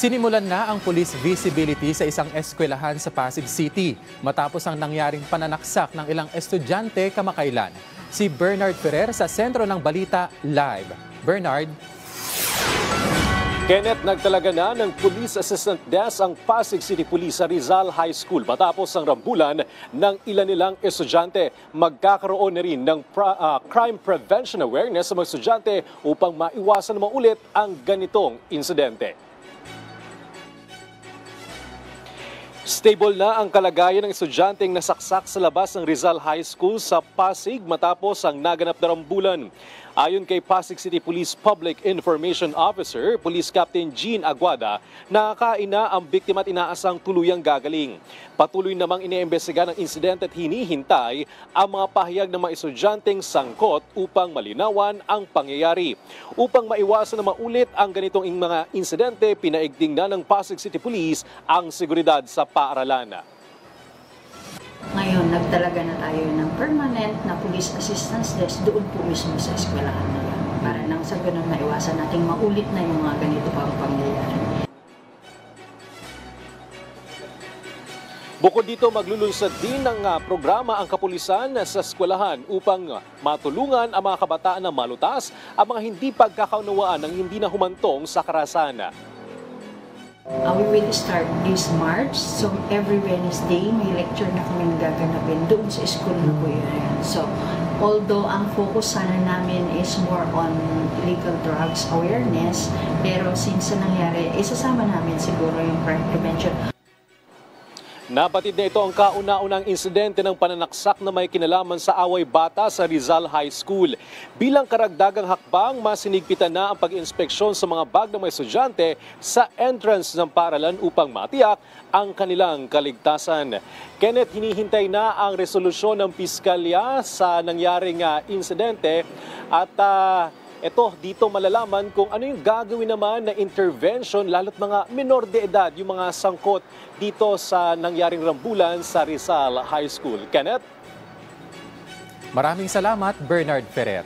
Sinimulan na ang police visibility sa isang eskwelahan sa Pasig City matapos ang nangyaring pananaksak ng ilang estudyante kamakailan. Si Bernard Ferrer sa sentro ng balita live. Bernard. Kenneth, nagtalaga na ng Police Assistant Desk ang Pasig City Police sa Rizal High School matapos ang rambulan ng ilan nilang estudyante. Magkakaroon na rin ng crime prevention awareness sa mga estudyante upang maiwasan na maulit ang ganitong insidente. Stable na ang kalagayan ng estudyanteng nasaksak sa labas ng Rizal High School sa Pasig matapos ang naganap na rambulan. Ayon kay Pasig City Police Public Information Officer, Police Captain Jean Aguada, nakakain na ang biktima at inaasang tuluyang gagaling. Patuloy namang iniimbestiga ng insidente at hinihintay ang mga pahayag ng mga estudyanteng sangkot upang malinawan ang pangyayari. Upang maiwasan na maulit ang ganitong mga insidente, pinaigting na ng Pasig City Police ang seguridad sa paaralan. Ngayon, nagtalaga na tayo ng permanent na police assistance desk doon po mismo sa eskwelahan na yan. Para nang sa ganun maiwasan nating maulit na yung mga ganito pang pangyayari. Bukod dito, maglulunsad din ng programa ang kapulisan sa eskwelahan upang matulungan ang mga kabataan na malutas ang mga hindi pagkakaunawaan ng hindi na humantong sa karahasan. We will start this March, so every Wednesday may lecture na kami gaganapin doon sa school na po yun. So, although ang focus sana namin is more on illegal drugs awareness, pero since nangyari, isasama namin siguro yung crime prevention. Nabatid na ito ang kauna-unang insidente ng pananaksak na may kinalaman sa away bata sa Rizal High School. Bilang karagdagang hakbang, masinigpitan na ang pag-inspeksyon sa mga bag ng mga estudyante sa entrance ng paaralan upang matiyak ang kanilang kaligtasan. Kenneth, hinihintay na ang resolusyon ng piskalya sa nangyaring insidente at dito malalaman kung ano yung gagawin naman na intervention lalo't mga menor de edad, yung mga sangkot dito sa nangyaring rambulan sa Rizal High School. Kenneth? Maraming salamat, Bernard Ferrer.